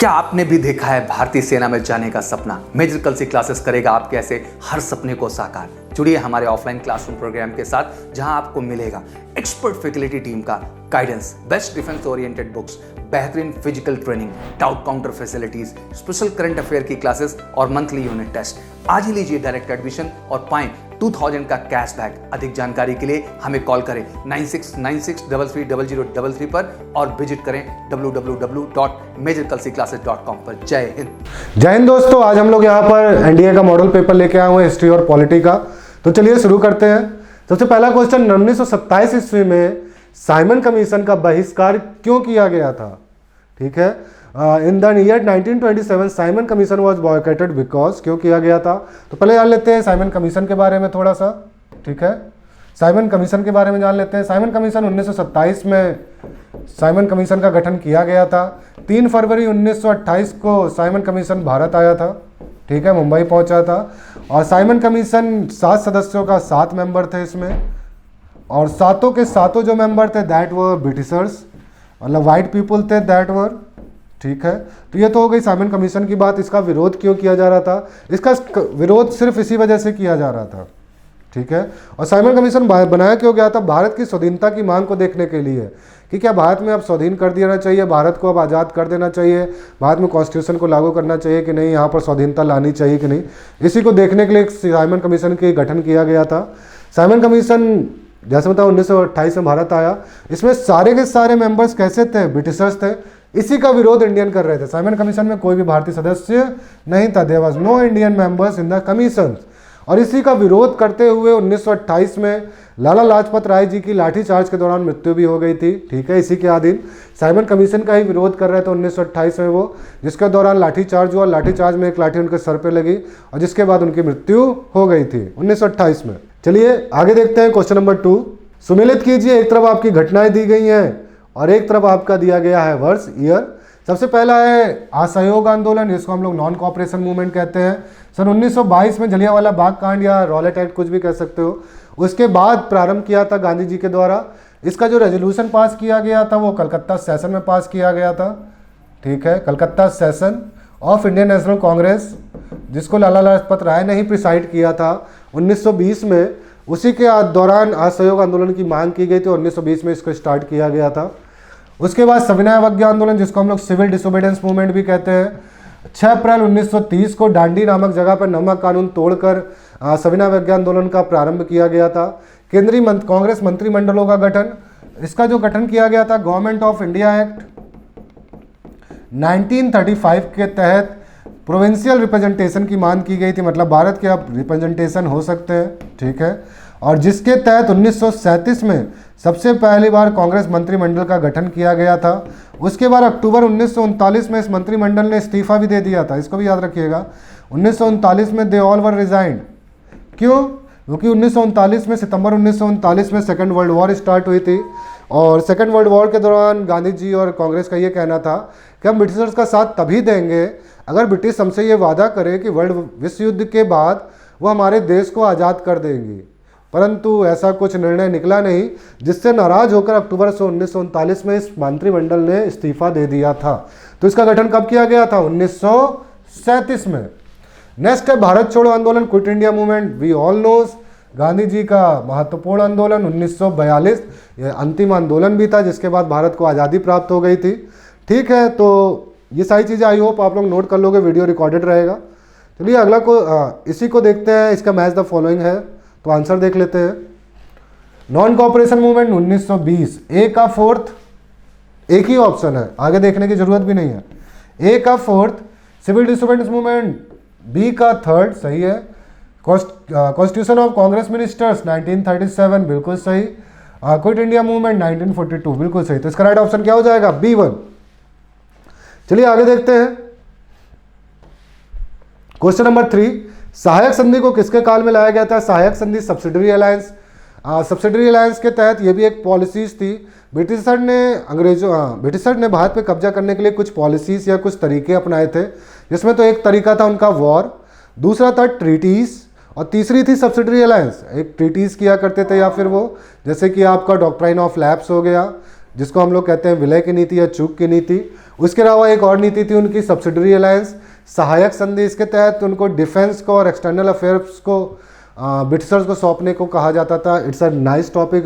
क्या आपने भी देखा है भारतीय सेना में जाने का सपना? मेजर कलसी क्लासेस करेगा आपके ऐसे हर सपने को साकार। जुड़िए हमारे ऑफलाइन क्लासरूम प्रोग्राम के साथ, जहां आपको मिलेगा एक्सपर्ट फैकल्टी टीम का guidance, best defence oriented books, बेहतरीन physical training, doubt counter facilities, special current affair की क्लासेस और मंथली यूनिट टेस्ट। आज ही लीजिए डायरेक्ट एडमिशन और पाएं 2000 का कैशबैक। अधिक जानकारी के लिए हमें कॉल करें 9696330033 पर और विजिट करें www.majorkalsiclasses.com पर। जय हिंद। जय हिंद दोस्तों, आज हम लोग यहाँ पर एनडीए का मॉडल पेपर लेके आए हुए हैं, हिस्ट्री और पॉलिटी का। तो चलिए शुरू करते हैं। सबसे पहला क्वेश्चन, 1927 ईस्वी में साइमन कमीशन का बहिष्कार क्यों किया गया था? ठीक है, in the year 1927 Simon commission was boycotted because, क्यों किया गया था? तो पहले जान लेते हैं साइमन कमीशन के बारे में थोड़ा सा। ठीक है, साइमन कमीशन के बारे में जान लेते हैं। साइमन कमीशन 1927 में साइमन कमीशन का गठन किया गया था। 3 फरवरी 1928 को साइमन कमीशन भारत आया था। ठीक है, मुंबई पहुंचा था। और साइमन कमीशन 7 सदस्यों का 7 मेंबर थे इसमें, और सातों के सातों जो मेंबर थे दैट वर ब्रिटिशर्स, मतलब वाइट पीपल थे दैट वर। ठीक है, तो ये तो हो गई साइमन कमीशन की बात। इसका विरोध क्यों किया जा रहा था? इसका विरोध सिर्फ इसी वजह से किया जा रहा था। ठीक है, और साइमन कमीशन बनाया क्यों गया था? भारत की स्वाधीनता की मांग को देखने के लिए कि क्या भारत में अब स्वाधीन कर देना चाहिए, भारत को अब आज़ाद कर देना चाहिए, भारत में कॉन्स्टिट्यूशन को लागू करना चाहिए कि नहीं, यहाँ पर स्वाधीनता लानी चाहिए कि नहीं, इसी को देखने के लिए साइमन कमीशन की गठन किया गया था। साइमन कमीशन जैसे बताओ 1928 में भारत आया। इसमें सारे के सारे मेंबर्स कैसे थे? ब्रिटिशर्स थे। इसी का विरोध इंडियन कर रहे थे। साइमन कमीशन में कोई भी भारतीय सदस्य नहीं था, there was no Indian members in the commission. और इसी का विरोध करते हुए 1928 में लाला लाजपत राय जी की लाठीचार्ज के दौरान मृत्यु भी हो गई थी। ठीक है, इसी के अधीन साइमन कमीशन का ही विरोध कर रहे थे 1928 में वो, जिसके दौरान लाठीचार्ज हुआ। लाठीचार्ज में एक लाठी उनके सर पे लगी और जिसके बाद उनकी मृत्यु हो गई थी 1928 में। चलिए आगे देखते हैं क्वेश्चन नंबर 2। सुमेलित कीजिए, एक तरफ आपकी घटनाएं दी गई हैं और एक तरफ आपका दिया गया है वर्ष, ईयर। सबसे पहला है असहयोग आंदोलन, जिसको हम लोग नॉन कॉपरेशन मूवमेंट कहते हैं। सन 1922 में जलियांवाला बाग कांड या रॉलेट एक्ट, कुछ भी कह सकते हो, उसके बाद प्रारंभ किया था गांधी जी के द्वारा। इसका जो रेजोल्यूशन पास किया गया था वो कलकत्ता सेशन में पास किया गया था। ठीक है, Calcutta session of Indian national Congress, जिसको लाला लाजपत राय ने ही प्रिसाइड किया था 1920 में। उसी के दौरान असहयोग आंदोलन की मांग की गई थी और 1920 में इसको स्टार्ट किया गया था। उसके बाद सविनय अवज्ञा आंदोलन, जिसको हम लोग सिविल डिसोबीडियंस मूवमेंट भी कहते हैं, 6 अप्रैल 1930 को डांडी नामक जगह पर नमक कानून तोड़कर सविनय अवज्ञा आंदोलन का प्रारंभ किया गया था। केंद्रीय कांग्रेस मंत्रिमंडलों का गठन, इसका जो गठन किया गया था गवर्नमेंट ऑफ इंडिया एक्ट 1935 के तहत प्रोविंशियल रिप्रेजेंटेशन की मांग की गई थी, मतलब भारत के अब रिप्रेजेंटेशन हो सकते हैं। ठीक है, और जिसके तहत 1937 में सबसे पहली बार कांग्रेस मंत्रिमंडल का गठन किया गया था। उसके बाद अक्टूबर 1939 में इस मंत्रिमंडल ने इस्तीफा भी दे दिया था, इसको भी याद रखिएगा। 1939 में दे ऑल वर रिजाइंड। क्यों? क्योंकि 1939 में, सितंबर 1939 में सेकेंड वर्ल्ड वॉर स्टार्ट हुई थी और सेकेंड वर्ल्ड वॉर के दौरान गांधी जी और कांग्रेस का ये कहना था कि हम ब्रिटिशर्स का साथ तभी देंगे अगर ब्रिटिश हमसे ये वादा करे कि वर्ल्ड विश्व युद्ध के बाद वो हमारे देश को आज़ाद कर देंगी। परंतु ऐसा कुछ निर्णय निकला नहीं, जिससे नाराज होकर अक्टूबर 1939 में इस मंत्रिमंडल ने इस्तीफा दे दिया था। तो इसका गठन कब किया गया था? 1937 में। नेक्स्ट है भारत छोड़ो आंदोलन, quit India movement. We all knows Gandhi ji का महत्वपूर्ण आंदोलन 1942, यह अंतिम आंदोलन भी था, जिसके बाद भारत को आज़ादी प्राप्त हो गई थी। ठीक है, तो ये सारी चीज़ें आई होप आप लोग नोट कर लोगे, वीडियो रिकॉर्डेड रहेगा। चलिए अगला इसी को देखते हैं। इसका मैच द फॉलोइंग है, तो आंसर देख लेते हैं। नॉन कॉपरेशन मूवमेंट 1920, ए का फोर्थ, एक ही ऑप्शन है, आगे देखने की जरूरत भी नहीं है। ए का fourth. Civil disobedience movement B का थर्ड, सही है। कॉन्स्टिट्यूशन ऑफ कांग्रेस मिनिस्टर्स 1937, बिल्कुल सही। क्विट इंडिया मूवमेंट 1942, बिल्कुल सही। तो इसका राइट ऑप्शन क्या हो जाएगा? B1। चलिए आगे देखते हैं। क्वेश्चन नंबर 3, सहायक संधि को किसके काल में लाया गया था? सहायक संधि सब्सिडरी अलायंस। सब्सिडरी अलायंस के तहत ये भी एक पॉलिसीज थी। ब्रिटिशर ने भारत पे कब्जा करने के लिए कुछ पॉलिसीज या कुछ तरीके अपनाए थे, जिसमें तो एक तरीका था उनका वॉर, दूसरा था ट्रीटीज और तीसरी थी सब्सिडरी अलायंस। एक ट्रीटीज किया करते थे या फिर वो, जैसे कि आपका डॉक्ट्राइन ऑफ लैप्स हो गया, जिसको हम लोग कहते हैं विलय की नीति या चूक की नीति। उसके अलावा एक और नीति थी उनकी सब्सिडरी अलायंस, सहायक संधि। इसके तहत उनको डिफेंस को और एक्सटर्नल अफेयर्स को ब्रिटिशर्स को सौंपने को कहा जाता था। इट्स अ नाइस टॉपिक,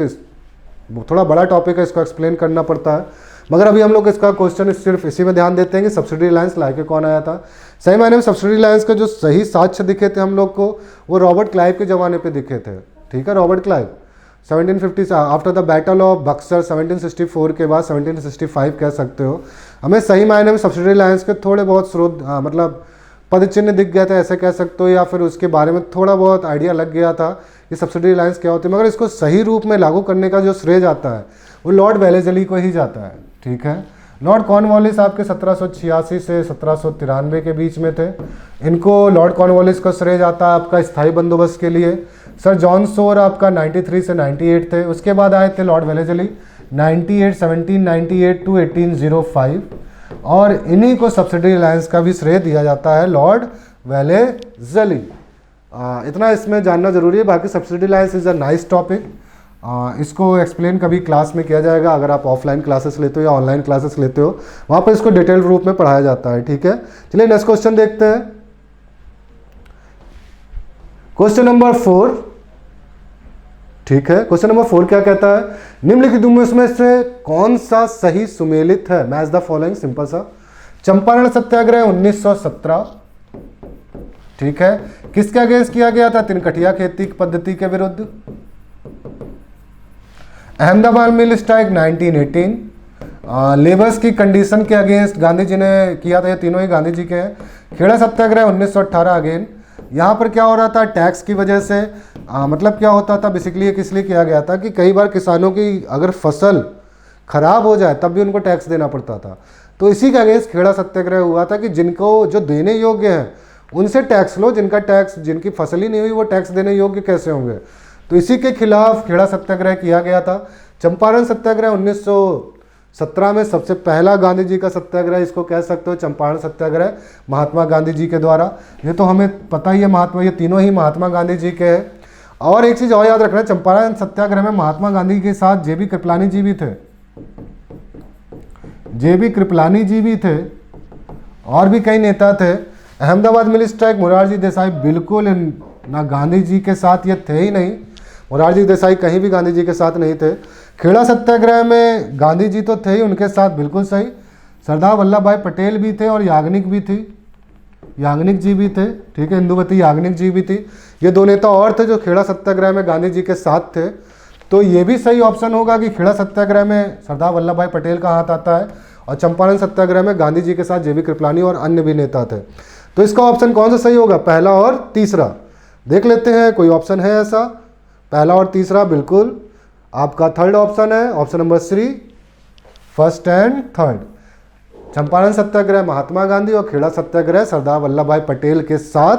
थोड़ा बड़ा टॉपिक है, इसको एक्सप्लेन करना पड़ता है, मगर अभी हम लोग इसका क्वेश्चन सिर्फ इसी में ध्यान देते हैं कि सब्सिडरी अलायंस लाके कौन आया था। सही मायने में सब्सिडरी अलायंस के जो सही साक्ष्य दिखे थे हम लोग को, वो रॉबर्ट क्लाइव के ज़माने पे दिखे थे। ठीक है, Robert Clive 1750 after the battle of Buxar 1764 के बाद 1765 कह सकते हो। हमें सही मायने में सब्सिडरी अलायंस के थोड़े बहुत स्रोत मतलब पद चिन्ह दिख गए थे ऐसे कह सकते हो, या फिर उसके बारे में थोड़ा बहुत आइडिया लग गया था कि सब्सिडरी अलायंस क्या होती है, मगर इसको सही रूप में लागू करने का जो श्रेय जाता है वो लॉर्ड वेलेस्ली को ही जाता है। ठीक है, लॉर्ड कॉर्नवालिस आपके 1786 से 1793 के बीच में थे। इनको लॉर्ड कॉर्नवालिस को श्रेय जाता है आपका स्थायी बंदोबस्त के लिए। सर जॉन सोर आपका 93 से 98 थे। उसके बाद आए थे लॉर्ड वेलेस्ली 1798 टू 1805, और इन्हीं को सब्सिडरी अलायंस का भी श्रेय दिया जाता है, लॉर्ड वेलेस्ली। इतना इसमें जानना जरूरी है। बाकी subsidiary alliance is a nice topic, इसको एक्सप्लेन कभी क्लास में किया जाएगा, अगर आप ऑफलाइन क्लासेस लेते हो या ऑनलाइन क्लासेस लेते हो, वहाँ पर इसको डिटेल रूप में पढ़ाया जाता है। ठीक है, चलिए नेक्स्ट क्वेश्चन देखते हैं। Question number 4। ठीक है, क्वेश्चन नंबर 4 क्या कहता है, निम्नलिखित में से कौन सा सही सुमेलित है? मैच द फॉलोइंग, सिंपल सा। चंपारण सत्याग्रह 1917, ठीक है, किसके अगेंस्ट किया गया था? तिनकठिया खेती पद्धति के विरुद्ध। अहमदाबाद मिल स्ट्राइक 1918, लेबर्स की कंडीशन के अगेंस्ट गांधी जी ने किया था, ये तीनों ही गांधी जी के हैं। खेड़ा सत्याग्रह 1918 अगेन। यहाँ पर क्या हो रहा था? टैक्स की वजह से मतलब क्या होता था बेसिकली, ये किस लिए किया गया था कि कई बार किसानों की अगर फसल खराब हो जाए तब भी उनको टैक्स देना पड़ता था। तो इसी के अगेंस्ट खेड़ा सत्याग्रह हुआ था कि जिनको जो देने योग्य हैं उनसे टैक्स लो, जिनकी फसल ही नहीं हुई वो टैक्स देने योग्य कैसे होंगे? तो इसी के खिलाफ खेड़ा सत्याग्रह किया गया था। चंपारण सत्याग्रह 1917 में सबसे पहला गांधी जी का सत्याग्रह इसको कह सकते हो, चंपारण सत्याग्रह महात्मा गांधी जी के द्वारा। ये तो हमें पता ही है, ये तीनों ही महात्मा गांधी जी के हैं। और एक चीज़ और याद रखना, चंपारण सत्याग्रह में महात्मा गांधी के साथ जे.बी. कृपलानी जी भी थे, जे.बी. कृपलानी जी भी थे, और भी कई नेता थे। अहमदाबाद मिल स्ट्राइक मोरारजी देसाई बिल्कुल ना गांधी जी के साथ ये थे ही नहीं, मोरारजी देसाई कहीं भी गांधी जी के साथ नहीं थे। खेड़ा सत्याग्रह में गांधी जी तो थे ही, उनके साथ बिल्कुल सही सरदार वल्लभ भाई पटेल भी थे और याग्निक भी थी, याग्निक जी भी थे। ठीक है, इंदुमती याग्निक जी भी थी। ये दो नेता और थे जो खेड़ा सत्याग्रह में गांधी जी के साथ थे। तो ये भी सही ऑप्शन होगा कि खेड़ा सत्याग्रह में सरदार वल्लभ भाई पटेल का हाथ आता है, और चंपारण सत्याग्रह में गांधी जी के साथ जे.बी. कृपलानी और अन्य भी नेता थे। तो इसका ऑप्शन कौन सा सही होगा? पहला और तीसरा। देख लेते हैं कोई ऑप्शन है ऐसा। पहला और तीसरा बिल्कुल आपका थर्ड ऑप्शन है, option number 3, first and third. Champaran Satyagraha Mahatma Gandhi और खेड़ा सत्याग्रह सरदार वल्लभ भाई पटेल के साथ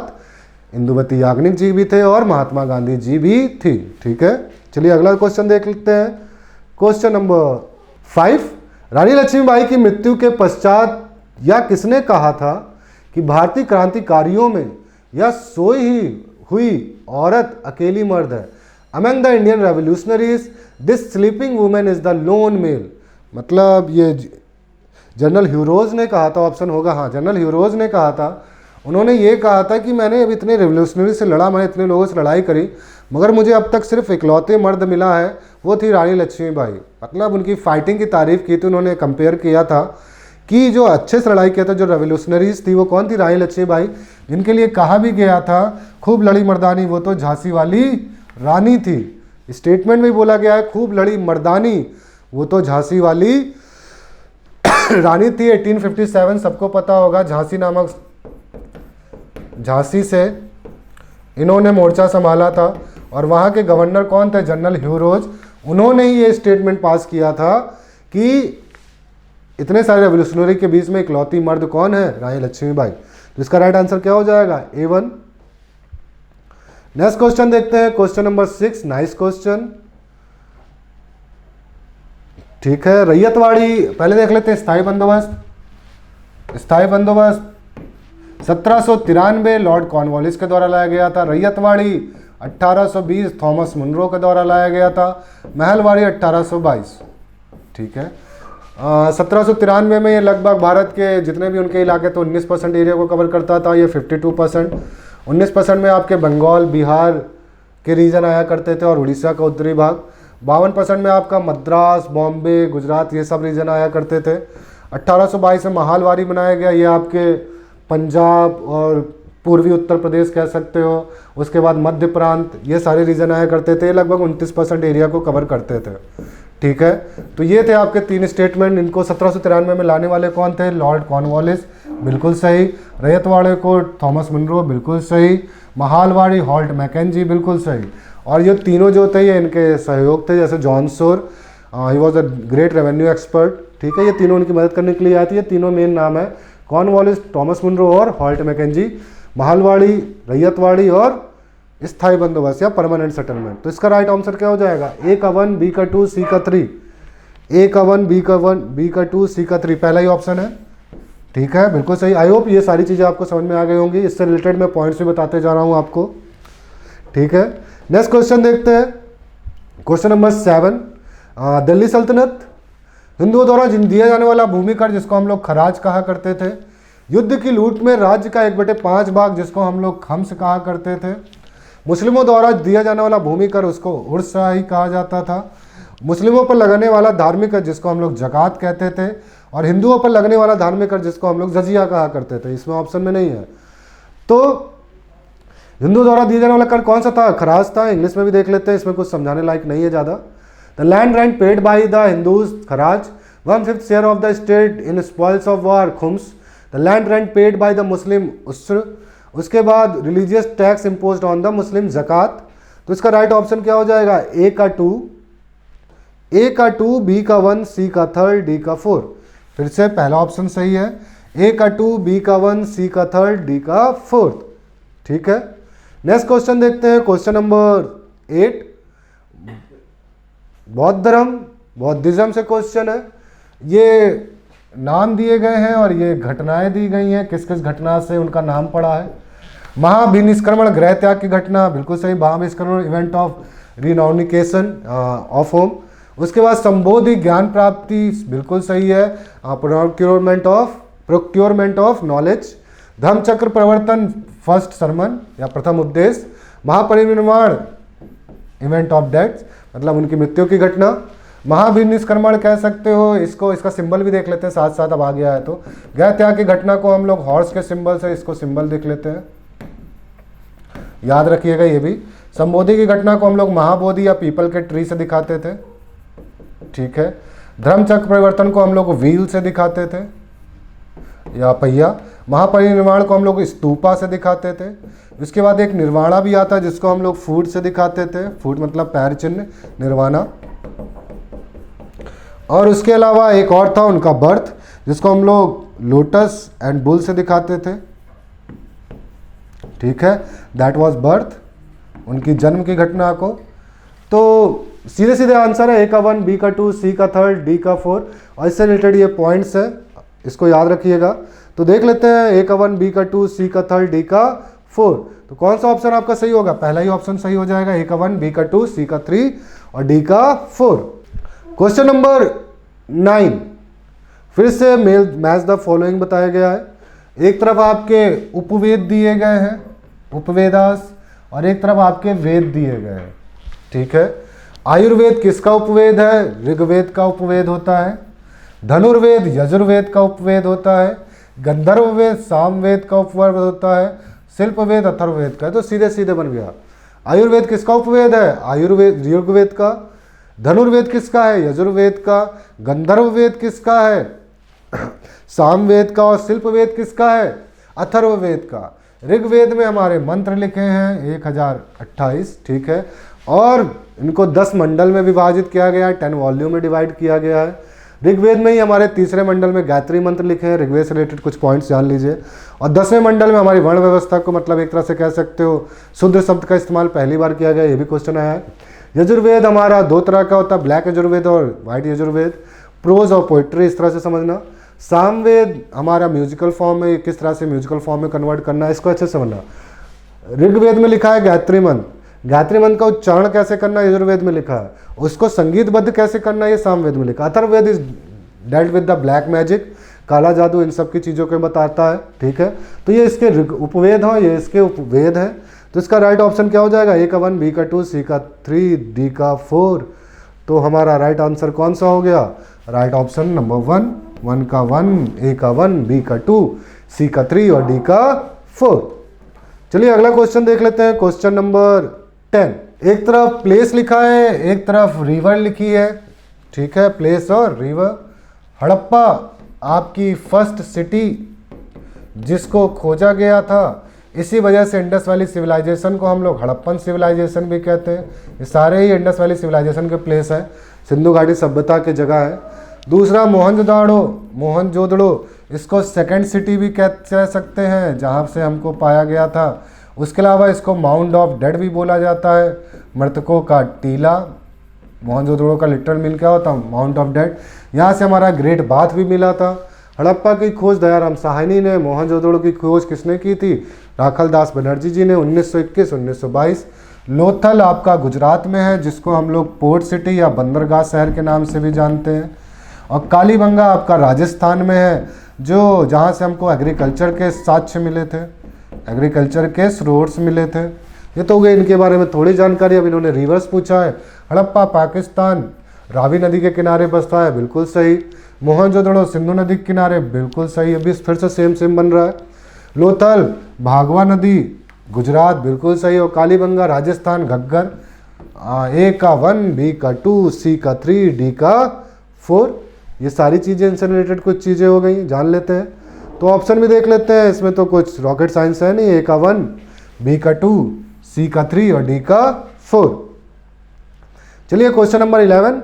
इंदुमती याग्निक जी भी थे और महात्मा गांधी जी भी थी। ठीक है, चलिए अगला क्वेश्चन देख लेते हैं। क्वेश्चन नंबर 5, रानी लक्ष्मीबाई की मृत्यु के पश्चात यह किसने कहा था कि भारतीय क्रांतिकारियों में यह सोई ही हुई औरत अकेली मर्द है? Among the Indian revolutionaries this sleeping women is the lone male. मतलब ये जनरल ह्यूरोज ने कहा था, ऑप्शन होगा हाँ, जनरल ह्यूरोज ने कहा था। उन्होंने ये कहा था कि मैंने अब इतने रेवोल्यूशनरी से लड़ा, मैंने इतने लोगों से लड़ाई करी, मगर मुझे अब तक सिर्फ इकलौते मर्द मिला है, वो थी रानी लक्ष्मीबाई। मतलब उनकी फाइटिंग की तारीफ की थी उन्होंने, कंपेयर किया था कि जो अच्छे से लड़ाई किया था, जो रेवोल्यूशनरीज थी वो कौन थी? रानी लक्ष्मीबाई। जिनके लिए कहा भी गया था खूब लड़ी मर्दानी वो तो झांसी वाली रानी थी। स्टेटमेंट में बोला गया है खूब लड़ी मर्दानी वो तो झांसी वाली रानी थी। 1857 सबको पता होगा, झांसी से इन्होंने मोर्चा संभाला था, और वहाँ के गवर्नर कौन थे? General Hugh Rose. उन्होंने ही ये स्टेटमेंट पास किया था कि इतने सारे रेवोल्यूशनरी के बीच में इकलौती मर्द कौन है? रानी लक्ष्मीबाई। तो इसका राइट आंसर क्या हो जाएगा? A1। नेक्स्ट क्वेश्चन देखते हैं, क्वेश्चन नंबर 6, नाइस क्वेश्चन। ठीक है, रैयतवाड़ी पहले देख लेते हैं। स्थायी बंदोबस्त, स्थायी बंदोबस्त 1793 लॉर्ड कॉर्नवालिस के द्वारा लाया गया था। रैयतवाड़ी 1820 थॉमस मुनरो के द्वारा लाया गया था। महलवाड़ी 1822। ठीक है, 1793 में ये लगभग भारत के जितने भी उनके इलाके तो 19% एरिया को कवर करता था, ये 52%। 19% में आपके बंगाल बिहार के रीजन आया करते थे और उड़ीसा का उत्तरी भाग। 52% में आपका मद्रास बॉम्बे गुजरात ये सब रीजन आया करते थे। 1822 में महालवारी बनाया गया, ये आपके पंजाब और पूर्वी उत्तर प्रदेश कह सकते हो। उसके बाद मध्य प्रांत ये सारे रीजन आया करते थे, लगभग 29% एरिया को कवर करते थे। ठीक है, तो ये थे आपके 3 स्टेटमेंट। इनको 1793 में लाने वाले कौन थे? लॉर्ड कॉर्नवालिस, बिल्कुल सही। रैयतवाड़े को थॉमस मुनरो, बिल्कुल सही। महालवाड़ी हॉल्ट मैकेंजी, बिल्कुल सही। और ये तीनों जो थे ये इनके सहयोग थे, जैसे जॉन सोर, he was a great revenue expert. ठीक है, ये तीनों उनकी मदद करने के लिए आती है। तीनों मेन नाम है कॉर्नवालिस, थॉमस मुनरो और हॉल्ट मैकेंजी। महालवाड़ी, रैयतवाड़ी और स्थायी बंदोबस्त या परमानेंट सेटलमेंट। तो इसका राइट आंसर क्या हो जाएगा? ए का 1, बी का 2, सी का 3। ए का 1, बी का 1, बी का 2, सी का 3 पहला ही ऑप्शन है। ठीक है, बिल्कुल सही। आई होप ये सारी चीज़ें आपको समझ में आ गई होंगी। इससे रिलेटेड मैं पॉइंट्स भी बताते जा रहा हूँ आपको। ठीक है, नेक्स्ट क्वेश्चन देखते हैं। क्वेश्चन नंबर 7, दिल्ली सल्तनत हिंदुओं द्वारा दिया जाने वाला भूमि कर जिसको हम लोग खराज कहा करते थे। युद्ध की लूट में राज्य का 1/5 भाग जिसको हम लोग खम्स कहा करते थे। मुस्लिमों द्वारा दिया जाने वाला भूमि कर उसको उर्साही कहा जाता था। मुस्लिमों पर लगने वाला धार्मिक कर जिसको हम लोग जकात कहते थे। और हिंदुओं पर लगने वाला धार्मिक कर जिसको हम लोग जजिया कहा करते थे। इसमें ऑप्शन में नहीं है। तो हिंदुओं द्वारा दिया जाने वाला कर कौन सा था? खराज था। इंग्लिश में भी देख लेते हैं, इसमें कुछ समझाने लायक नहीं है ज़्यादा। The land rent paid by the Hindus kharaj, 1/5 share of the state in spoils of war khums. The land rent paid by the Muslim usr. उसके बाद religious tax imposed on the Muslim zakat. तो इसका राइट ऑप्शन क्या हो जाएगा? ए का 2, बी का 1, सी का 3, डी का 4। फिर से पहला ऑप्शन सही है। ए का 2, बी का 1, सी का 3, डी का 4। ठीक है, नेक्स्ट क्वेश्चन देखते हैं। क्वेश्चन नंबर 8, बौद्ध धर्म, बौद्धिज्म से क्वेश्चन है। ये नाम दिए गए हैं और ये घटनाएं दी गई हैं, किस किस घटना से उनका नाम पड़ा है। महाभिनिष्क्रमण गृह त्याग की घटना, बिल्कुल सही। महाभिनिष्क्रमण इवेंट ऑफ रिनाउनिकेशन ऑफ होम। उसके बाद संबोधि ज्ञान प्राप्ति, बिल्कुल सही है। Procurement of knowledge. Dhammachakra Pravartan, first sermon या प्रथम उपदेश। महापरिनिर्वाण इवेंट ऑफ डेथ, मतलब उनकी मृत्यु की घटना। महाभिनिष्क्रमण कह सकते हो इसको, इसका सिंबल भी देख लेते हैं साथ साथ, अब आ गया है तो। गृह त्याग की घटना को हम लोग हॉर्स के सिंबल से इसको सिंबल देख लेते हैं, याद रखिएगा ये भी। संबोधि की घटना को हम लोग महाबोधि या पीपल के ट्री से दिखाते थे। ठीक है, धर्मचक्र परिवर्तन को हम लोग व्हील से दिखाते थे या पहिया। महापरिनिर्वाण को हम लोग स्तूपा से दिखाते थे। इसके बाद एक निर्वाणा भी आता है जिसको हम लोग फूट से दिखाते थे, फूट मतलब पैर चिन्ह, निर्वाणा। और उसके अलावा एक और था उनका बर्थ, जिसको हम लोग लोटस एंड बुल से दिखाते थे। ठीक है, दैट वाज बर्थ, उनकी जन्म की घटना को। तो सीधे सीधे आंसर है ए का 1, बी का 2, सी का 3, डी का 4। और इससे रिलेटेड ये पॉइंट्स है, इसको याद रखिएगा। तो देख लेते हैं ए का 1, बी का 2, सी का 3, डी का 4। तो कौन सा ऑप्शन आपका सही होगा? पहला ही ऑप्शन सही हो जाएगा, ए का 1, बी का 2, सी का 3 और डी का 4। क्वेश्चन नंबर 9, फिर से मैच द फॉलोइंग बताया गया है। एक तरफ आपके उपवेद दिए गए हैं, उपवेदास, और एक तरफ आपके वेद दिए गए हैं। ठीक है, आयुर्वेद किसका उपवेद है? ऋग्वेद का उपवेद होता है। धनुर्वेद यजुर्वेद का उपवेद होता है। गंधर्ववेद सामवेद का उपवेद होता है। शिल्पवेद अथर्ववेद का है। तो सीधे सीधे बन गया। आयुर्वेद किसका उपवेद है? आयुर्वेद ऋग्वेद का। धनुर्वेद किसका है? यजुर्वेद का। गंधर्ववेद किसका है? सामवेद का। और शिल्पवेद किसका है? अथर्ववेद का। ऋग्वेद में हमारे मंत्र लिखे हैं 1028। ठीक है, और इनको 10 मंडल में विभाजित किया गया है, 10 वॉल्यूम में डिवाइड किया गया है। ऋग्वेद में ही हमारे तीसरे मंडल में गायत्री मंत्र लिखे हैं। ऋग्वेद से रिलेटेड कुछ पॉइंट्स जान लीजिए। और 10वें मंडल में हमारी वर्ण व्यवस्था को, मतलब एक तरह से कह सकते हो शूद्र शब्द का इस्तेमाल पहली बार किया गया, ये भी क्वेश्चन आया है। यजुर्वेद हमारा 2 तरह का होता है, ब्लैक यजुर्वेद और वाइट यजुर्वेद, प्रोज और पोइट्री, इस तरह से समझना। सामवेद हमारा म्यूजिकल फॉर्म में, किस तरह से म्यूजिकल फॉर्म में कन्वर्ट करना है, इसको अच्छे से समझना। ऋग्वेद में लिखा है गायत्री मंत्र, गायत्री मंत्र का उच्चारण कैसे करना है यजुर्वेद में लिखा है, उसको संगीतबद्ध कैसे करना है ये सामवेद में लिखा। Atharvaveda is dealt with the black magic, काला जादू, इन सब की चीज़ों को बताता है। ठीक है, तो ये इसके उपवेद हैं, ये इसके उपवेद हैं। तो इसका राइट ऑप्शन क्या हो जाएगा? ए का 1, बी का 2, सी का 3, डी का 4। तो हमारा राइट आंसर कौन सा हो गया? राइट ऑप्शन नंबर 1, 1 का 1, ए का 1, बी का 2, सी का 3 और डी का 4। चलिए अगला क्वेश्चन देख लेते हैं, क्वेश्चन नंबर 10। एक तरफ प्लेस लिखा है, एक तरफ रिवर लिखी है। ठीक है, प्लेस और रिवर। हड़प्पा आपकी फर्स्ट सिटी जिसको खोजा गया था, इसी वजह से इंडस वैली सिविलाइजेशन को हम लोग हड़प्पन सिविलाइजेशन भी कहते हैं। ये सारे ही इंडस वैली सिविलाइजेशन के प्लेस है, सिंधु घाटी सभ्यता की जगह है। दूसरा मोहनजोदड़ो, इसको सेकंड सिटी भी कह सकते हैं जहाँ से हमको पाया गया था। उसके अलावा इसको माउंट ऑफ डेड भी बोला जाता है, मृतकों का टीला। मोहनजोदड़ो का लिटरल मीन क्या होता? Mount of dead. यहाँ से हमारा ग्रेट बाथ भी मिला था। हड़प्पा की खोज दयाराम साहनी ने, मोहनजोदड़ो की खोज किसने की थी? राखल दास बनर्जी जी ने 1921-1922। लोथल आपका गुजरात में है, जिसको हम लोग पोर्ट सिटी या बंदरगाह शहर के नाम से भी जानते हैं। और कालीबंगा आपका राजस्थान में है, जो जहाँ से हमको एग्रीकल्चर के साक्ष्य मिले थे, एग्रीकल्चर के स्रोर्स मिले थे। ये तो हो गए इनके बारे में थोड़ी जानकारी। अब इन्होंने रिवर्स पूछा है। हड़प्पा पाकिस्तान, रावी नदी के किनारे बसता है, बिल्कुल सही। मोहनजोदड़ो सिंधु नदी के किनारे, बिल्कुल सही। अभी फिर से सेम बन रहा है। लोथल भागवा नदी गुजरात, बिल्कुल सही। और कालीबंगा राजस्थान, घग्गर। ए का 1, बी का 2, सी का 3, डी का 4। ये सारी चीज़ें इनसे रिलेटेड कुछ चीज़ें हो गई, जान लेते हैं। तो ऑप्शन भी देख लेते हैं, इसमें तो कुछ रॉकेट साइंस है नहीं। ए का 1, बी का 2, सी का 3 और डी का 4। चलिए क्वेश्चन नंबर 11,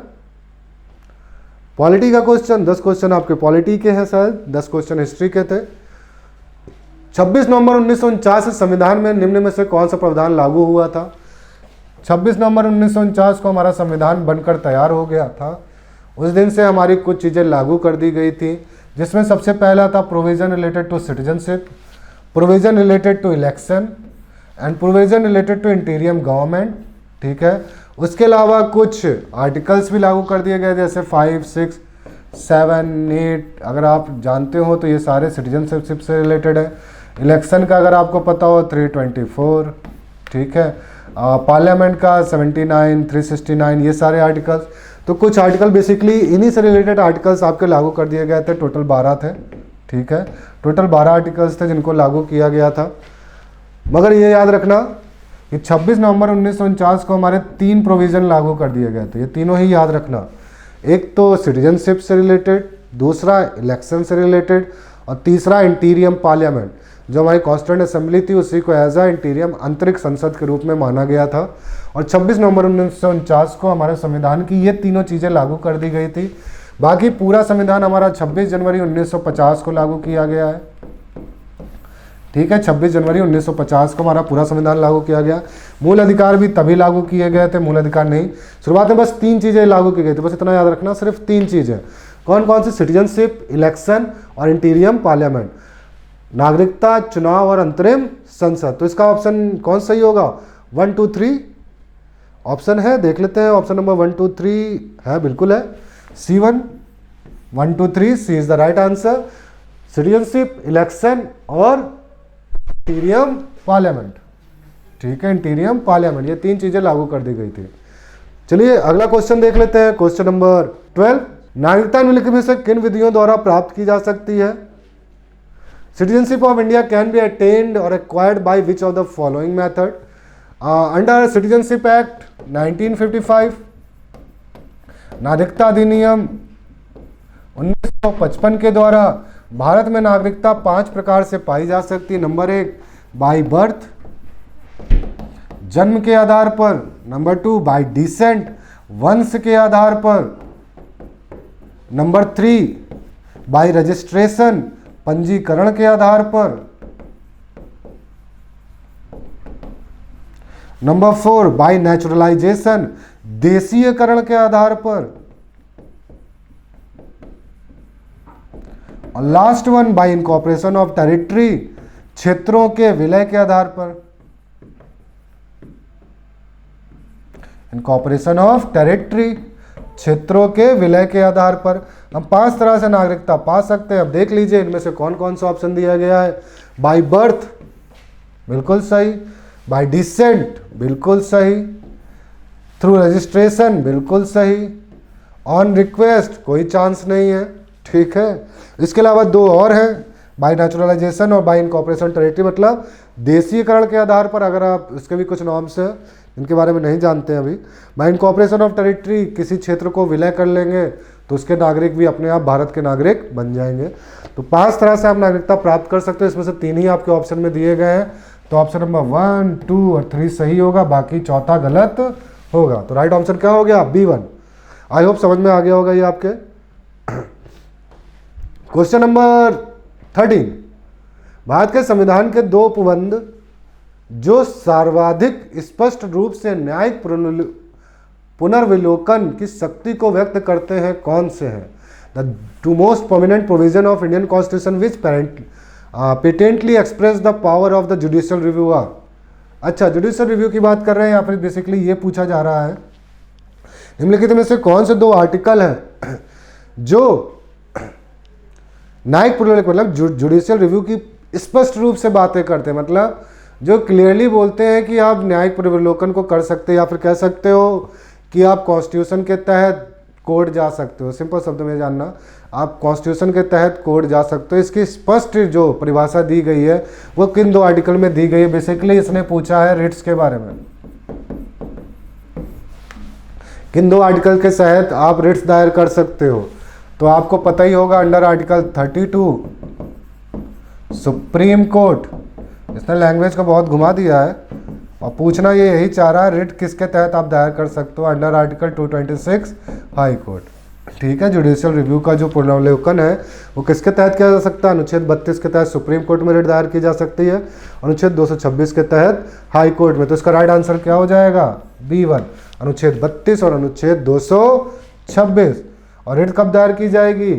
पॉलिटी का क्वेश्चन। 10 क्वेश्चन आपके पॉलिटी के हैं शायद, 10 क्वेश्चन हिस्ट्री के थे। 26 नवंबर 1949 से संविधान में निम्न में से कौन सा प्रावधान लागू हुआ था? 26 नवंबर 1949 को हमारा संविधान बनकर तैयार हो गया था। उस दिन से हमारी कुछ चीज़ें लागू कर दी गई थी, जिसमें सबसे पहला था provision related to citizenship, provision related to election and provision related to interim government. ठीक है, उसके अलावा कुछ आर्टिकल्स भी लागू कर दिए गए, जैसे 5, 6, 7, 8। अगर आप जानते हो तो ये सारे सिटीजनशिप से रिलेटेड है। इलेक्शन का अगर आपको पता हो 324। ठीक है, पार्लियामेंट का 79, 369, ये सारे आर्टिकल्स। तो कुछ आर्टिकल बेसिकली इन्हीं से रिलेटेड आर्टिकल्स आपके लागू कर दिए गए थे। टोटल 12 थे। ठीक है, टोटल 12 आर्टिकल्स थे जिनको लागू किया गया था। मगर ये याद रखना कि 26 नवंबर 1949 को हमारे 3 प्रोविज़न लागू कर दिए गए थे। ये तीनों ही याद रखना, एक तो सिटीजनशिप से रिलेटेड, दूसरा इलेक्शन से रिलेटेड और तीसरा इंटीरियम पार्लियामेंट। जो हमारी कॉन्स्टिट्यूएंट असेंबली थी उसी को एज अ इंटीरियम आंतरिक संसद के रूप में माना गया था। और 26 नवंबर 1949 को हमारे संविधान की ये तीनों चीज़ें लागू कर दी गई थी। बाकी पूरा संविधान हमारा 26 जनवरी 1950 को लागू किया गया है। ठीक है, 26 जनवरी 1950 को हमारा पूरा संविधान लागू किया गया। मूल अधिकार भी तभी लागू किए गए थे, मूल अधिकार नहीं, शुरुआत में बस 3 चीज़ें लागू की गई थी, बस इतना याद रखना, सिर्फ 3 चीज़ें। कौन कौन सी? सिटीजनशिप, इलेक्शन और इंटीरियम पार्लियामेंट, नागरिकता, चुनाव और अंतरिम संसद। तो इसका ऑप्शन कौन सही होगा? 1, 2, 3 ऑप्शन है, देख लेते हैं। ऑप्शन नंबर 1, 2, 3 है, बिल्कुल है। C1, 1, 2, 3, C is the right answer. Citizenship, election और इंटीरियम पार्लियामेंट। ठीक है, इंटीरियम पार्लियामेंट, ये 3 चीजें लागू कर दी गई थी। चलिए अगला क्वेश्चन देख लेते हैं, क्वेश्चन नंबर 12। नागरिकता निम्नलिखित में से किन विधियों द्वारा प्राप्त की जा सकती है? Citizenship of India can be attend और acquired by which of the following method? Under citizenship act 1955, नागरिकता अधिनियम 1955 के द्वारा भारत में नागरिकता 5 प्रकार से पाई जा सकती है। नंबर 1 बाय बर्थ, जन्म के आधार पर। नंबर 2 बाय डिसेंट, वंश के आधार पर। नंबर 3 बाय रजिस्ट्रेशन, पंजीकरण के आधार पर। नंबर 4 बाय नेचुरलाइजेशन, देशीयकरण के आधार पर। और last one by incorporation of territory, क्षेत्रों के विलय के आधार पर। इनकॉर्पोरेशन ऑफ टेरिटरी, क्षेत्रों के विलय के आधार पर। हम 5 तरह से नागरिकता पा सकते हैं। अब देख लीजिए इनमें से कौन कौन सा ऑप्शन दिया गया है। बाय बर्थ बिल्कुल सही, बाय डिसेंट बिल्कुल सही, थ्रू रजिस्ट्रेशन बिल्कुल सही, ऑन रिक्वेस्ट कोई चांस नहीं है, ठीक है। इसके अलावा 2 और हैं, बाय नेचुरलाइजेशन और बाय इनकॉर्पोरेशन टेरिटरी, मतलब देशीयकरण के आधार पर। अगर आप इसके भी कुछ नॉर्म्स हैं इनके बारे में नहीं जानते हैं अभी। बाय इनकॉर्पोरेशन ऑफ टेरिटरी, किसी क्षेत्र को विलय कर लेंगे तो उसके नागरिक भी अपने आप भारत के नागरिक बन जाएंगे। तो 5 तरह से आप नागरिकता प्राप्त कर सकते हो, इसमें से 3 ही आपके ऑप्शन में दिए गए हैं। तो ऑप्शन नंबर 1, 2 और 3 सही होगा, बाकी चौथा गलत होगा। तो राइट ऑप्शन क्या हो गया? B1। आई होप समझ में आ गया होगा ये आपके। क्वेश्चन नंबर 13, भारत के संविधान के 2 उपबंध जो सर्वाधिक स्पष्ट रूप से न्यायिक पुनर्विलोकन की शक्ति को व्यक्त करते हैं कौन से हैं? The 2 most prominent provision of Indian constitution which patently express the power of the judicial review are. अच्छा, जुडिशियल रिव्यू की बात कर रहे हैं या फिर बेसिकली ये पूछा जा रहा है निम्नलिखित में से कौन से 2 आर्टिकल हैं जो न्यायिक पुनर्विलोकन मतलब जुडिशियल रिव्यू की स्पष्ट रूप से बातें करते हैं, मतलब जो क्लियरली बोलते हैं कि आप न्यायिक पुनर्विलोकन को कर सकते हैं, या फिर कह सकते हो कि आप कॉन्स्टिट्यूशन के तहत कोर्ट जा सकते हो। सिंपल शब्द में जानना, आप कॉन्स्टिट्यूशन के तहत कोर्ट जा सकते हो। इसकी स्पष्ट जो परिभाषा दी गई है वो किन 2 आर्टिकल में दी गई है? बेसिकली इसने पूछा है रिट्स के बारे में, किन 2 आर्टिकल के तहत आप रिट्स दायर कर सकते हो। तो आपको पता ही होगा, अंडर आर्टिकल 32 सुप्रीम कोर्ट, इसने लैंग्वेज को बहुत घुमा दिया है और पूछना ये यही चाह रहा है रिट किसके तहत आप दायर कर सकते हो। अंडर आर्टिकल 226 हाई कोर्ट, ठीक है। जुडिशियल रिव्यू का जो पुनर्विलोकन है वो किसके तहत किया जा सकता है? अनुच्छेद 32 के तहत सुप्रीम कोर्ट में रिट दायर की जा सकती है, अनुच्छेद 226 के तहत हाई कोर्ट में। तो इसका राइट आंसर क्या हो जाएगा? B1, अनुच्छेद 32 और अनुच्छेद 226। और रिट कब दायर की जाएगी?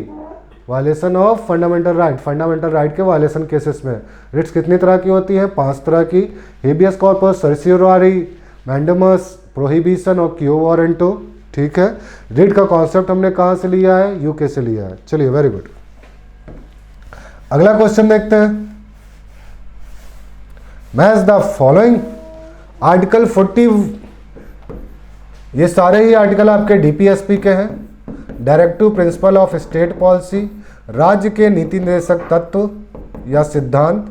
Violation of fundamental right, fundamental right के वायलेशन केसेस में। रिट्स कितनी तरह की होती हैं? 5 तरह की, हेबियस कॉर्पस, सर्सियोरी, मैंडेमस, प्रोहिबिशन और क्यो वारंटो, ठीक है। रिट का कॉन्सेप्ट हमने कहाँ से लिया है? यूके से लिया है। चलिए, वेरी गुड। अगला क्वेश्चन देखते हैं। मैच द फॉलोइंग आर्टिकल 40, ये सारे ही आर्टिकल आपके डीपीएसपी के हैं। Directive principle of state policy, राज्य के नीति निर्देशक तत्व या सिद्धांत,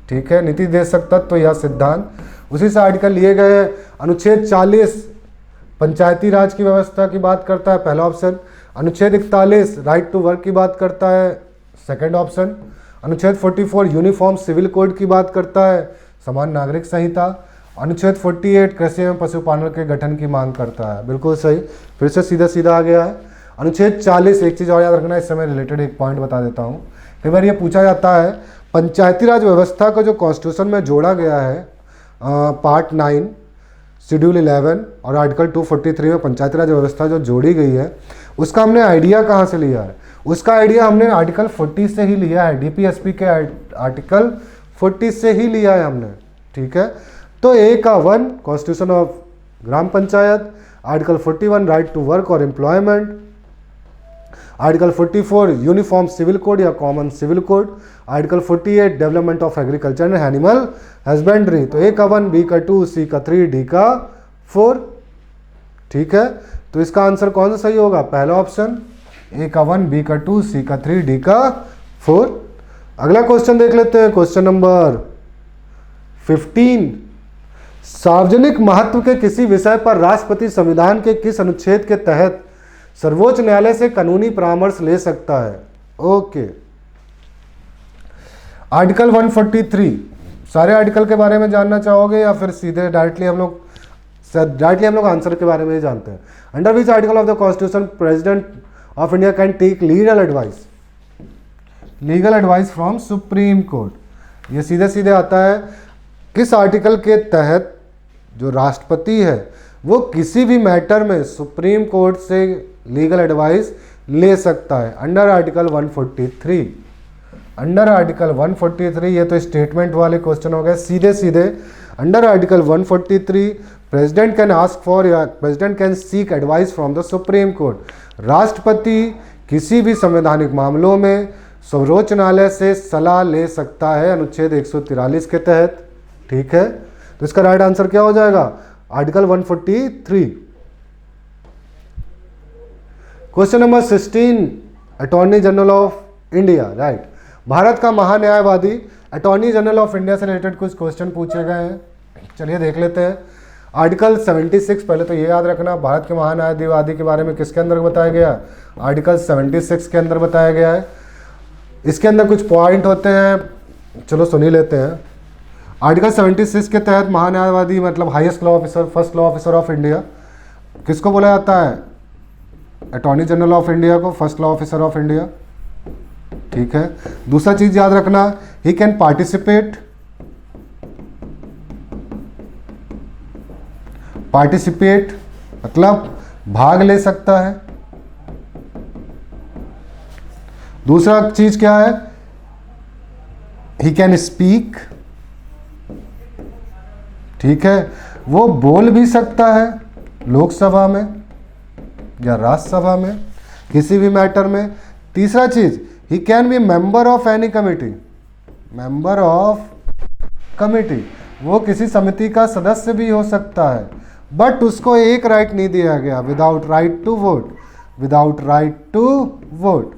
ठीक है, नीति निर्देशक तत्व या सिद्धांत। उसी से आर्टिकल लिए गए हैं। अनुच्छेद 40 पंचायती राज की व्यवस्था की बात करता है, पहला ऑप्शन। अनुच्छेद 41 राइट टू वर्क की बात करता है, सेकंड ऑप्शन। अनुच्छेद 44 यूनिफॉर्म सिविल कोड की बात करता है, समान नागरिक संहिता। अनुच्छेद 48 कृषि एवं पशुपालन के गठन की मांग करता है, बिल्कुल सही। फिर से सीधा सीधा आ गया है। अनुच्छेद 40, एक चीज़ और याद रखना, इससे मैं रिलेटेड एक पॉइंट बता देता हूँ। कई बार ये पूछा जाता है, पंचायती राज व्यवस्था को जो कॉन्स्टिट्यूशन में जोड़ा गया है, पार्ट 9 शेड्यूल 11 और आर्टिकल 243 में पंचायती राज व्यवस्था जो जोड़ी गई है, उसका हमने आइडिया कहाँ से लिया है? उसका आइडिया हमने आर्टिकल 40 से ही लिया है, डीपीएसपी के आर्टिकल 40 से ही लिया है हमने, ठीक है। तो A का 1 constitution of gram panchayat, article 41 right to work और employment, article 44 uniform civil code या common civil code, article 48 development of agriculture and animal husbandry. तो A का 1, B का 2, C का 3, D का 4, ठीक है। तो इसका आंसर कौन सा सही होगा? पहला ऑप्शन, A का 1, B का 2, C का 3, D का 4। अगला क्वेश्चन देख लेते हैं, क्वेश्चन नंबर 15। सार्वजनिक महत्व के किसी विषय पर राष्ट्रपति संविधान के किस अनुच्छेद के तहत सर्वोच्च न्यायालय से कानूनी परामर्श ले सकता है? Okay, article 143। सारे आर्टिकल के बारे में जानना चाहोगे या फिर सीधे डायरेक्टली हम लोग आंसर के बारे में ही जानते हैं? Under which article of the constitution president of India can take legal advice from supreme court. ये सीधे सीधे आता है, किस आर्टिकल के तहत जो राष्ट्रपति है वो किसी भी मैटर में सुप्रीम कोर्ट से लीगल एडवाइस ले सकता है? अंडर आर्टिकल 143, अंडर आर्टिकल 143, ये तो स्टेटमेंट वाले क्वेश्चन हो गए। सीधे सीधे under article 143 president can ask for या president can seek advice from the supreme court. राष्ट्रपति किसी भी संवैधानिक मामलों में सर्वोच्च न्यायालय से सलाह ले सकता है अनुच्छेद 143 के तहत। ठीक है, तो इसका राइट आंसर क्या हो जाएगा? Article 143। Question number 16, attorney general of India, right. Bharat का महान्यायवादी अटॉर्नी जनरल ऑफ इंडिया से रिलेटेड कुछ क्वेश्चन पूछे गए हैं, चलिए देख लेते हैं। आर्टिकल 76, पहले तो ये याद रखना, भारत के महान्यायवादी के बारे में किसके अंदर बताया गया? आर्टिकल 76 के अंदर बताया गया है। इसके अंदर कुछ पॉइंट होते हैं, चलो सुन ही लेते हैं। आर्टिकल 76 के तहत महान्यायवादी मतलब highest law officer, first law officer of India, किसको बोला जाता है? अटॉर्नी जनरल ऑफ इंडिया को first law officer of India. ठीक है, दूसरा चीज याद रखना, ही कैन पार्टिसिपेट, मतलब भाग ले सकता है। दूसरा चीज क्या है? ही कैन स्पीक, ठीक है, वो बोल भी सकता है लोकसभा में या राज्यसभा में, किसी भी मैटर में। तीसरा चीज, he can be member of any committee, member of committee, वो किसी समिति का सदस्य भी हो सकता है, बट उसको एक राइट नहीं दिया गया, without right to vote, without right to vote,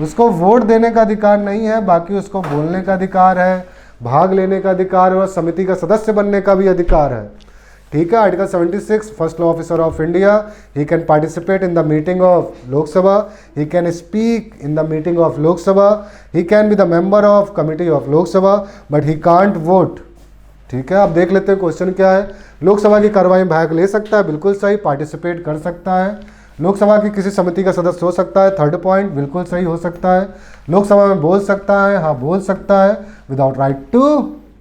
उसको वोट देने का अधिकार नहीं है, बाकी उसको बोलने का अधिकार है, भाग लेने का अधिकार है और समिति का सदस्य बनने का भी अधिकार है। ठीक है, article 76, first law officer of India, he can participate in the meeting of Lok Sabha, he can speak in the meeting of Lok Sabha, he can be the member of committee of Lok Sabha, but he can't vote. ठीक है, अब देख लेते हैं question क्या है। लोकसभा की कार्रवाई में भाग ले सकता है, बिल्कुल सही, पार्टिसिपेट कर सकता है। लोकसभा की किसी समिति का सदस्य हो सकता है, थर्ड पॉइंट, बिल्कुल सही, हो सकता है। लोकसभा में बोल सकता है, हाँ बोल सकता है, without right to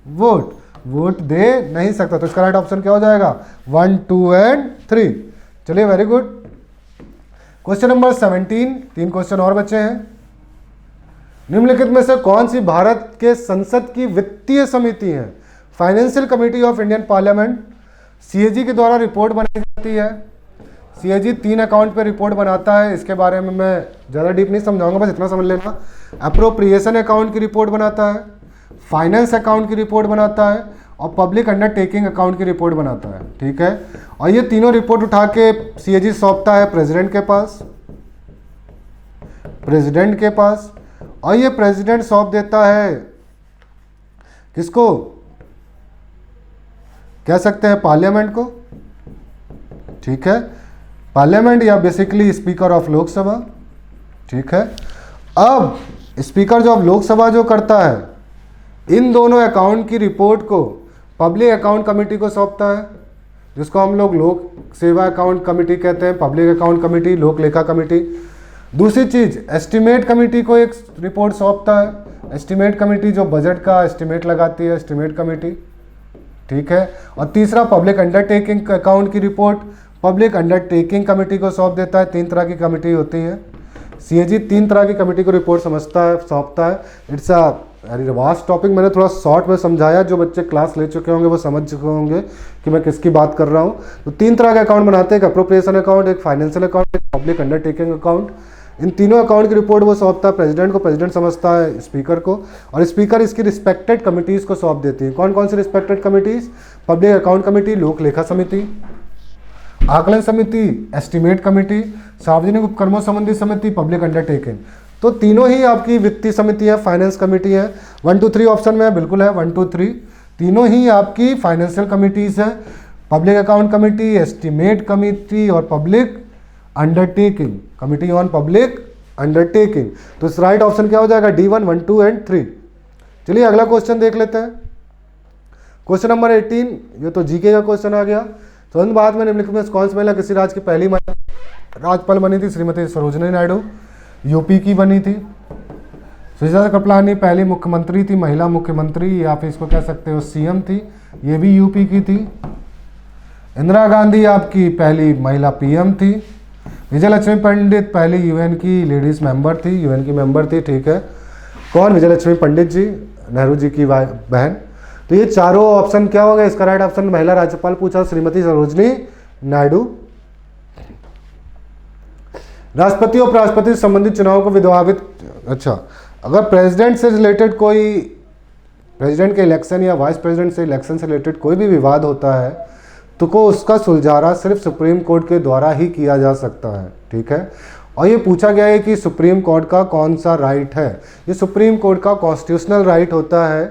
vote, vote दे नहीं सकता। तो इसका राइट ऑप्शन क्या हो जाएगा? 1, 2 एंड 3। चलिए, very good. Question number 17, 3 question और बचे हैं। निम्नलिखित में से कौन सी भारत के संसद की वित्तीय समिति है? Financial committee of Indian parliament, CAG के द्वारा रिपोर्ट बनाई जाती है। सीएजी 3 अकाउंट पे रिपोर्ट बनाता है, इसके बारे में मैं ज़्यादा डीप नहीं समझाऊंगा, बस इतना समझ लेना। अप्रोप्रिएशन अकाउंट की रिपोर्ट बनाता है, फाइनेंस अकाउंट की रिपोर्ट बनाता है और पब्लिक अंडरटेकिंग अकाउंट की रिपोर्ट बनाता है। ठीक है, और ये तीनों रिपोर्ट उठा के सीएजी सौंपता है प्रेसिडेंट के पास, प्रेसिडेंट के पास, और ये प्रेसिडेंट सौंप देता है किसको? कह सकते हैं पार्लियामेंट को। ठीक है, पार्लियामेंट या बेसिकली स्पीकर ऑफ लोकसभा। ठीक है, अब स्पीकर जो ऑफ लोकसभा जो करता है, इन दोनों अकाउंट की रिपोर्ट को पब्लिक अकाउंट कमेटी को सौंपता है, जिसको हम लोग लोक सेवा अकाउंट कमेटी कहते हैं, पब्लिक अकाउंट कमेटी, लोक लेखा कमेटी। दूसरी चीज, एस्टिमेट कमेटी को एक रिपोर्ट सौंपता है, एस्टिमेट कमेटी जो बजट का एस्टिमेट लगाती है, एस्टिमेट कमेटी। ठीक है, और तीसरा, पब्लिक अंडरटेकिंग अकाउंट की रिपोर्ट पब्लिक अंडरटेकिंग कमेटी को सौंप देता है। 3 तरह की कमेटी होती है, सीएजी 3 तरह की कमेटी को रिपोर्ट समझता है, सौंपता है। इट्स अ वास्ट टॉपिक, मैंने थोड़ा शॉर्ट में समझाया, जो बच्चे क्लास ले चुके होंगे वो समझ चुके होंगे कि मैं किसकी बात कर रहा हूँ। तो 3 तरह के अकाउंट बनाते हैं, एक अप्रोप्रिएशन अकाउंट, एक फाइनेंशियल अकाउंट, एक पब्लिक अंडरटेकिंग अकाउंट। इन तीनों अकाउंट की रिपोर्ट वो सौंपता है प्रेसिडेंट को, प्रेसिडेंट समझता है स्पीकर को, और स्पीकर इसकी रिस्पेक्टेड कमिटीज़ को सौंप देती है। कौन कौन सी respected committees? Public account committee, लोक लेखा समिति, आकलन समिति, एस्टिमेट कमेटी, सार्वजनिक उपक्रमों संबंधी समिति, पब्लिक अंडरटेकिंग। तो तीनों ही आपकी वित्तीय समिति है, फाइनेंस कमेटी है। 1, 2, 3 ऑप्शन में बिल्कुल है, 1, 2, 3 तीनों ही आपकी फाइनेंशियल कमिटीज़ हैं, public account committee, estimate committee और public undertaking committee on public undertaking. तो इस राइट ऑप्शन क्या हो जाएगा? D1, 1, 2 and 3। चलिए अगला क्वेश्चन देख लेते हैं। क्वेश्चन नंबर 18, ये तो जीके का क्वेश्चन आ गया। तुरंत बाद में निम्नलिखित में कौन सी महिला किसी राज्य की पहली राज्यपाल बनी थी? श्रीमती सरोजिनी नायडू, यूपी की बनी थी। सुजाता कृपलानी पहली मुख्यमंत्री थी, महिला मुख्यमंत्री, या फिर इसको कह सकते हो सीएम थी, ये भी यूपी की थी। इंदिरा गांधी आपकी पहली महिला पीएम थी। विजय लक्ष्मी पंडित पहली यूएन की लेडीज मेंबर थी, यूएन की मेंबर थी। ठीक है, कौन? विजयलक्ष्मी पंडित जी, नेहरू जी की बहन। तो ये चारों ऑप्शन क्या होगा? इसका राइट ऑप्शन महिला राज्यपाल पूछा, श्रीमती सरोजनी नायडू। राष्ट्रपति और उपराष्ट्रपति से संबंधित चुनाव को विवादित, अच्छा, अगर प्रेसिडेंट से रिलेटेड कोई, प्रेसिडेंट के इलेक्शन या वाइस प्रेसिडेंट से इलेक्शन से रिलेटेड कोई भी विवाद होता है तो को उसका सुलझाना सिर्फ सुप्रीम कोर्ट के द्वारा ही किया जा सकता है, ठीक है। और ये पूछा गया है कि सुप्रीम कोर्ट का कौन सा राइट है। ये सुप्रीम कोर्ट का कॉन्स्टिट्यूशनल राइट होता है,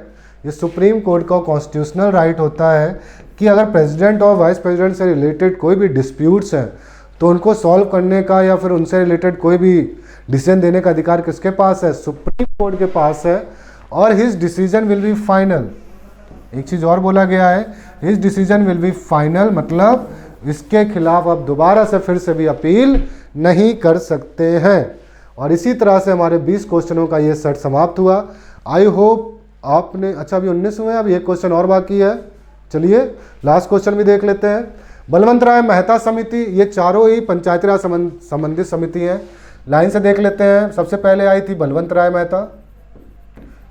ये सुप्रीम कोर्ट का कॉन्स्टिट्यूशनल राइट होता है कि अगर प्रेसिडेंट और वाइस प्रेसिडेंट से रिलेटेड कोई भी डिस्प्यूट्स हैं तो उनको सॉल्व करने का या फिर उनसे रिलेटेड कोई भी डिसीजन देने का अधिकार किसके पास है? सुप्रीम कोर्ट के पास है। और his decision will be final. एक चीज़ और बोला गया है, his decision will be final, मतलब इसके खिलाफ आप दोबारा से फिर से भी अपील नहीं कर सकते हैं। और इसी तरह से हमारे 20 क्वेश्चनों का ये सेट समाप्त हुआ। आई होप आपने, अच्छा अभी 19 हुए, अभी एक क्वेश्चन और बाकी है। चलिए लास्ट क्वेश्चन भी देख लेते हैं। बलवंत राय मेहता समिति, ये चारों ही पंचायती राज संबंधित समिति हैं। लाइन से देख लेते हैं। सबसे पहले आई थी बलवंत राय मेहता,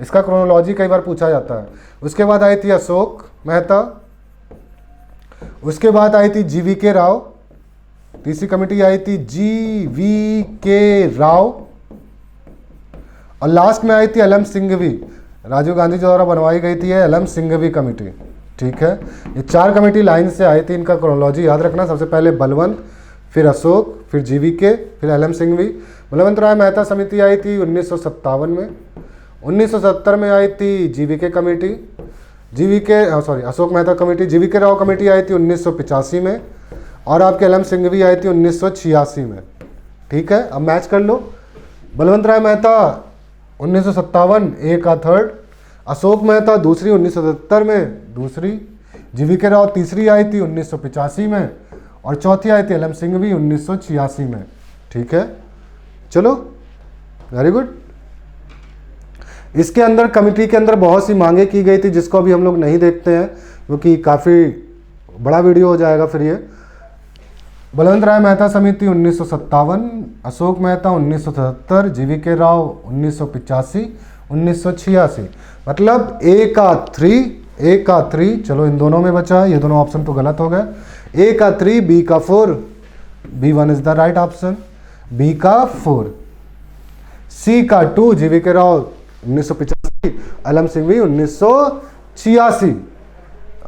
इसका क्रोनोलॉजी कई बार पूछा जाता है। उसके बाद आई थी अशोक मेहता, उसके बाद आई थी GV.K. राव, तीसरी कमेटी आई थी GV.K. राव, और लास्ट में आई थी LM सिंघवी, राजीव गांधी द्वारा बनवाई गई थी LM सिंघवी कमेटी, ठीक है। ये 4 कमेटी लाइन से आई थी, इनका क्रोनोलॉजी याद रखना। सबसे पहले बलवंत, फिर अशोक, फिर GV.K., फिर LM सिंघवी। बलवंत राय मेहता समिति आई थी 1957 में। 1970 में आई थी GV.K. Committee, Ashok Mehta committee. GV.K. Rao committee आई थी 1985 में, और आपके LM सिंघवी आई थी 1986 में, ठीक है। अब मैच कर लो। बलवंत राय मेहता 1957 ए का थर्ड, अशोक मेहता दूसरी 1970 में दूसरी, GV.K. राव तीसरी आई थी 1985 में, और चौथी आई थी LM सिंघवी 1986 में, ठीक है। चलो वेरी गुड। इसके अंदर कमेटी के अंदर बहुत सी मांगे की गई थी जिसको अभी हम लोग नहीं देखते हैं क्योंकि काफ़ी बड़ा वीडियो हो जाएगा फिर ये। बलवंत राय मेहता समिति 1957, अशोक मेहता 1977, GV.K. राव 1985, 1986, मतलब ए का 3, चलो इन दोनों में बचा, ये दोनों ऑप्शन तो गलत हो गए। ए का 3, बी का 4, B1 is the right option, B का 4, सी का 2, GV.K. Rao 1985, LM Singhvi 1986।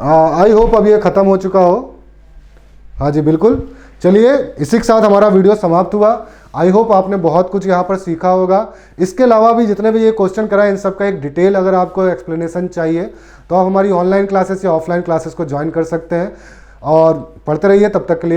I hope अब ये खत्म हो चुका हो। हाँ जी बिल्कुल। चलिए इसी के साथ हमारा वीडियो समाप्त हुआ। आई होप आपने बहुत कुछ यहाँ पर सीखा होगा। इसके अलावा भी जितने भी ये क्वेश्चन कराए इन सब का एक डिटेल अगर आपको एक्सप्लेनेशन चाहिए तो आप हमारी ऑनलाइन क्लासेस या ऑफलाइन क्लासेस को ज्वाइन कर सकते हैं और पढ़ते रहिए। तब तक के लिए